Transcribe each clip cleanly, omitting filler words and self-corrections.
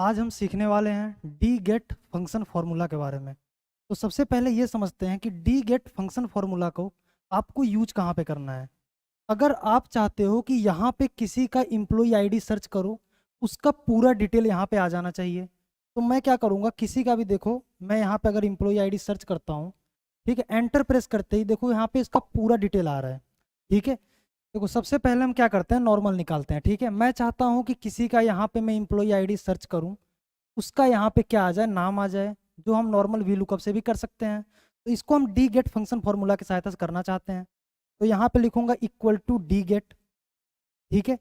आज हम सीखने वाले हैं डी गेट फंक्शन फार्मूला के बारे में। तो सबसे पहले ये समझते हैं कि डी गेट फंक्शन फार्मूला को आपको यूज कहाँ पे करना है। अगर आप चाहते हो कि यहाँ पे किसी का एम्प्लॉय आईडी सर्च करो, उसका पूरा डिटेल यहाँ पे आ जाना चाहिए। तो मैं क्या करूँगा, किसी का भी देखो, मैं यहाँ पे अगर एम्प्लॉय आईडी सर्च करता हूँ, ठीक है, एंटर प्रेस करते ही देखो यहाँ पे इसका पूरा डिटेल आ रहा है। ठीक है, देखो सबसे पहले हम क्या करते हैं, नॉर्मल निकालते हैं। ठीक है, मैं चाहता हूँ कि किसी का यहाँ पे मैं एम्प्लॉय आईडी सर्च करूँ, उसका यहाँ पे क्या आ जाए, नाम आ जाए, जो हम नॉर्मल वी लुकअप से भी कर सकते हैं। तो इसको हम डी गेट फंक्शन फॉर्मूला की सहायता से करना चाहते हैं। तो यहाँ पे लिखूंगा इक्वल टू डी गेट। ठीक है,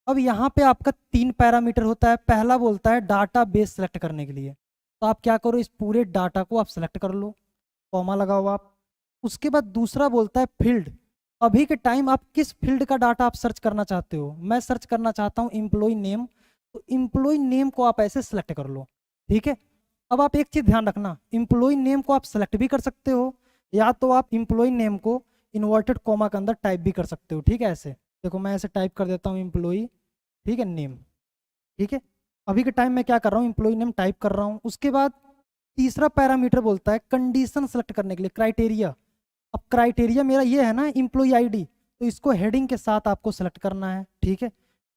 अब यहाँ पे आपका 3 पैरामीटर होता है। पहला बोलता है डाटा बेस सेलेक्ट करने के लिए, तो आप क्या करो, इस पूरे डाटा को आप सेलेक्ट कर लो, कॉमा लगाओ आप। उसके बाद दूसरा बोलता है फील्ड। अभी के टाइम आप किस फील्ड का डाटा आप सर्च करना चाहते हो। मैं सर्च करना चाहता हूँ एम्प्लॉय नेम, तो एम्प्लॉय नेम को आप ऐसे सेलेक्ट कर लो। ठीक है, अब आप एक चीज ध्यान रखना, एम्प्लॉय नेम को आप सेलेक्ट भी कर सकते हो, या तो आप एम्प्लॉय नेम को इन्वर्टेड कॉमा के अंदर टाइप भी कर सकते हो। ठीक है, ऐसे देखो मैं ऐसे टाइप कर देता हूँ एम्प्लॉय, ठीक है, नेम। ठीक है, अभी के टाइम में क्या कर रहा हूँ, एम्प्लॉय नेम टाइप कर रहा हूँ। उसके बाद तीसरा पैरामीटर बोलता है कंडीशन सेलेक्ट करने के लिए क्राइटेरिया। अब क्राइटेरिया मेरा ये है ना, एम्प्लॉय आईडी, तो इसको हेडिंग के साथ आपको सेलेक्ट करना है। ठीक है,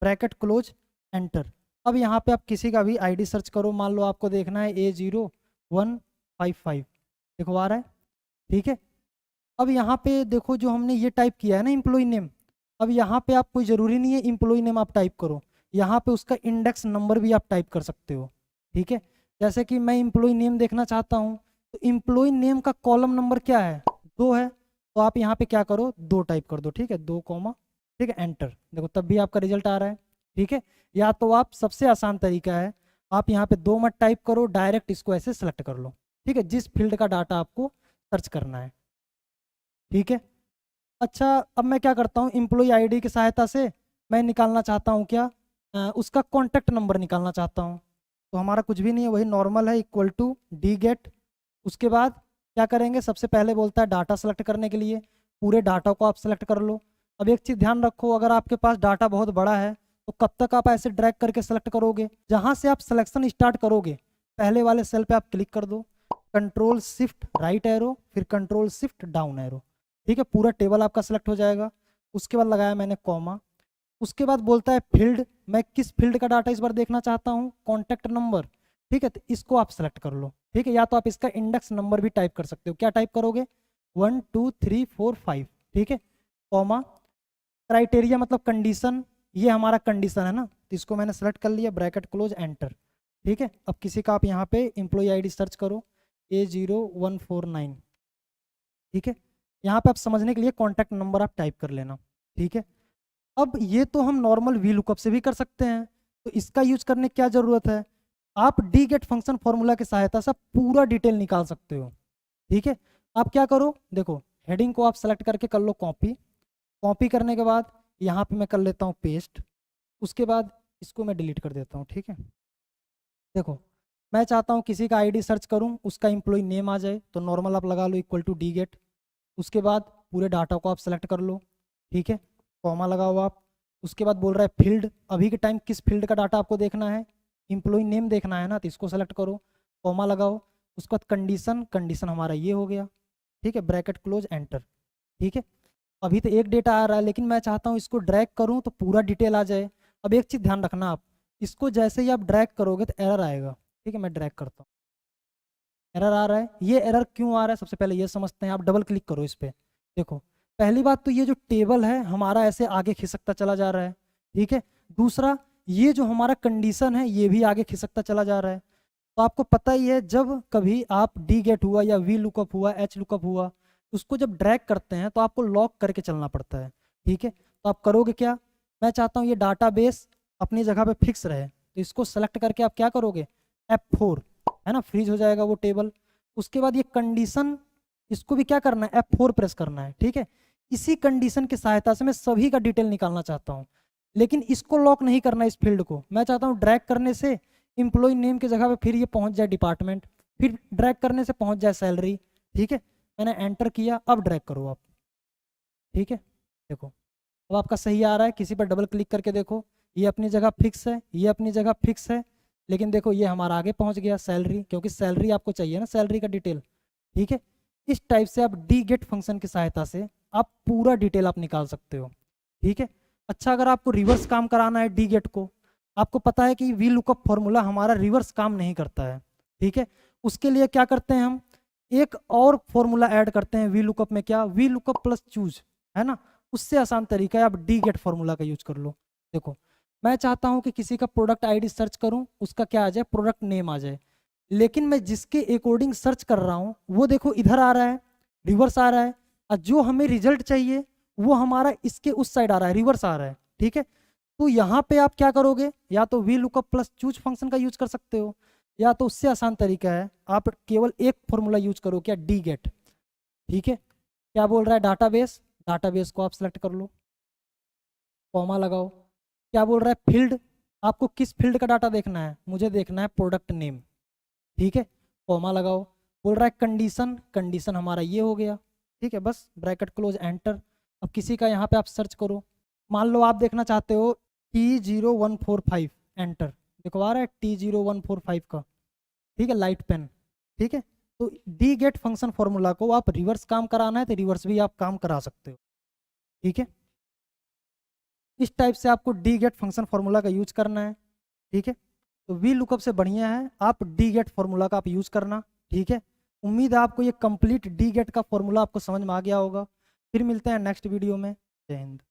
ब्रैकेट क्लोज, एंटर। अब यहाँ पे आप किसी का भी आईडी सर्च करो, मान लो आपको देखना है A0155, देखो आ रहा है। ठीक है, अब यहाँ पे देखो जो हमने ये टाइप किया है ना एम्प्लॉय नेम, अब यहाँ पे आप कोई ज़रूरी नहीं है एम्प्लॉय नेम आप टाइप करो, यहाँ पे उसका इंडेक्स नंबर भी आप टाइप कर सकते हो। ठीक है, जैसे कि मैं एम्प्लॉय नेम देखना चाहता हूँ, तो एम्प्लॉय नेम का कॉलम नंबर क्या है, 2 है, तो आप यहाँ पे क्या करो, 2 टाइप कर दो। ठीक है, 2 कॉमा, ठीक है, एंटर। देखो तब भी आपका रिजल्ट आ रहा है। ठीक है, या तो आप सबसे आसान तरीका है, आप यहाँ पे 2 मत टाइप करो, डायरेक्ट इसको ऐसे सेलेक्ट कर लो। ठीक है, जिस फील्ड का डाटा आपको सर्च करना है। ठीक है, अच्छा अब मैं क्या करता हूँ, एम्प्लॉय आईडी की सहायता से मैं निकालना चाहता हूँ क्या, उसका कॉन्टैक्ट नंबर निकालना चाहता हूँ। तो हमारा कुछ भी नहीं है, वही नॉर्मल है, इक्वल टू डी गेट। उसके बाद क्या करेंगे, सबसे पहले बोलता है डाटा सेलेक्ट करने के लिए, पूरे डाटा को आप सेलेक्ट कर लो। अब एक चीज़ ध्यान रखो, अगर आपके पास डाटा बहुत बड़ा है तो कब तक आप ऐसे ड्रैग करके सेलेक्ट करोगे, जहाँ से आप सिलेक्शन स्टार्ट करोगे पहले वाले सेल पे आप क्लिक कर दो, कंट्रोल शिफ्ट राइट एरो, फिर कंट्रोल शिफ्ट डाउन एरो। ठीक है, पूरा टेबल आपका सेलेक्ट हो जाएगा। उसके बाद लगाया मैंने कॉमा। उसके बाद बोलता है फील्ड, मैं किस फील्ड का डाटा इस बार देखना चाहता हूँ, कॉन्टैक्ट नंबर। ठीक है, तो इसको आप सेलेक्ट कर लो। ठीक है, या तो आप इसका इंडेक्स नंबर भी टाइप कर सकते हो, क्या टाइप करोगे, 1 2 3 4 5। ठीक है, कॉमा, क्राइटेरिया मतलब कंडीशन, ये हमारा कंडीशन है ना, तो इसको मैंने सेलेक्ट कर लिया, ब्रैकेट क्लोज, एंटर। ठीक है, अब किसी का आप यहाँ पे एम्प्लॉय आईडी सर्च करो, A0149। ठीक है, यहाँ पे आप समझने के लिए कॉन्टैक्ट नंबर आप टाइप कर लेना। ठीक है, अब ये तो हम नॉर्मल वी लुकअप से भी कर सकते हैं, तो इसका यूज करने की क्या जरूरत है, आप डी गेट फंक्शन फॉर्मूला की सहायता से पूरा डिटेल निकाल सकते हो। ठीक है, आप क्या करो, देखो हेडिंग को आप सेलेक्ट करके कर लो कॉपी, कॉपी करने के बाद यहाँ पे मैं कर लेता हूँ पेस्ट। उसके बाद इसको मैं डिलीट कर देता हूँ। ठीक है, देखो मैं चाहता हूँ किसी का आईडी सर्च करूँ, उसका एम्प्लॉय नेम आ जाए, तो नॉर्मल आप लगा लो इक्वल टू डी गेट। उसके बाद पूरे डाटा को आप सेलेक्ट कर लो। ठीक है, कॉमा लगाओ आप। उसके बाद बोल रहा है फील्ड, अभी के टाइम किस फील्ड का डाटा आपको देखना है, एम्प्लॉय नेम देखना है ना, तो इसको सेलेक्ट करो, कॉमा लगाओ। उसके बाद कंडीशन, कंडीशन हमारा ये हो गया। ठीक है, ब्रैकेट क्लोज, एंटर। ठीक है, अभी तो एक डेटा आ रहा है, लेकिन मैं चाहता हूँ इसको ड्रैग करूँ तो पूरा डिटेल आ जाए। अब एक चीज़ ध्यान रखना, आप इसको जैसे ही आप ड्रैग करोगे तो एरर आएगा। ठीक है, मैं ड्रैग करता हूँ, एरर आ रहा है। ये एरर क्यों आ रहा है, सबसे पहले ये समझते हैं। आप डबल क्लिक करो इस पर, देखो पहली बात तो ये जो टेबल है हमारा ऐसे आगे खिसकता चला जा रहा है। ठीक है, दूसरा ये जो हमारा कंडीशन है ये भी आगे खिसकता चला जा रहा है। तो आपको पता ही है, जब कभी आप डी गेट हुआ या वी लुकअप हुआ, एच लुकअप हुआ, उसको जब ड्रैग करते हैं तो आपको लॉक करके चलना पड़ता है। ठीक है, तो आप करोगे क्या, मैं चाहता हूँ ये डाटाबेस अपनी जगह पे फिक्स रहे, तो इसको सेलेक्ट करके आप क्या करोगे, F4, है ना, फ्रीज हो जाएगा वो टेबल। उसके बाद ये कंडीशन, इसको भी क्या करना है, F4 प्रेस करना है। ठीक है, इसी कंडीशन की सहायता से मैं सभी का डिटेल निकालना चाहता हूँ, लेकिन इसको लॉक नहीं करना, इस फील्ड को मैं चाहता हूँ ड्रैग करने से एम्प्लॉय नेम की जगह पे फिर ये पहुंच जाए डिपार्टमेंट, फिर ड्रैग करने से पहुंच जाए सैलरी। ठीक है, मैंने एंटर किया, अब ड्रैग करो आप। ठीक है, देखो अब आपका सही आ रहा है, किसी पर डबल क्लिक करके देखो, ये अपनी जगह फिक्स है, ये अपनी जगह फिक्स है। लेकिन देखो ये हमारा आगे पहुंच गया सैलरी, क्योंकि सैलरी आपको चाहिए ना, सैलरी का डिटेल। ठीक है, इस टाइप से आप डी गेट फंक्शन की सहायता से आप पूरा डिटेल आप निकाल सकते हो। ठीक है, अच्छा अगर आपको रिवर्स काम कराना है डी गेट को, आपको पता है कि वी लुकअप फॉर्मूला हमारा रिवर्स काम नहीं करता है। ठीक है, उसके लिए क्या करते हैं हम, एक और फॉर्मूला ऐड करते हैं वी लुकअप में, क्या, वी लुकअप प्लस चूज, है ना। उससे आसान तरीका है, आप डी गेट फॉर्मूला का यूज कर लो। देखो मैं चाहता हूं कि किसी का प्रोडक्ट आईडी सर्च करूं, उसका क्या आ जाए, प्रोडक्ट नेम आ जाए, लेकिन मैं जिसके अकॉर्डिंग सर्च कर रहा हूं वो देखो इधर आ रहा है, रिवर्स आ रहा है, और जो हमें रिजल्ट चाहिए वो हमारा इसके उस साइड आ रहा है, रिवर्स आ रहा है। ठीक है, तो यहाँ पे आप क्या करोगे, या तो V lookup plus choose function का यूज कर सकते हो, या तो उससे आसान तरीका है आप केवल एक फॉर्मूला यूज करो, क्या, डी गेट। ठीक है, क्या बोल रहा है, डाटाबेस, डाटाबेस को आप सेलेक्ट कर लो, कॉमा लगाओ। क्या बोल रहा है, फील्ड, आपको किस फील्ड का डाटा देखना है, मुझे देखना है प्रोडक्ट नेम। ठीक है, कॉमा लगाओ। बोल रहा है कंडीशन, कंडीशन हमारा ये हो गया। ठीक है, बस ब्रैकेट क्लोज, एंटर। अब किसी का यहाँ पे आप सर्च करो, मान लो आप देखना चाहते हो T0145, एंटर। देखो आ रहा है T0145 का। ठीक है, लाइट पेन। ठीक है, तो डी गेट फंक्शन फॉर्मूला को आप रिवर्स काम कराना है तो रिवर्स भी आप काम करा सकते हो। ठीक है, इस टाइप से आपको डी गेट फंक्शन फॉर्मूला का यूज करना है। ठीक है, तो वी लुकअप से बढ़िया है आप डी गेट फॉर्मूला का आप यूज करना। ठीक है, उम्मीद है आपको ये कंप्लीट डी गेट का फॉर्मूला आपको समझ में आ गया होगा। फिर मिलते हैं नेक्स्ट वीडियो में। जय हिंद।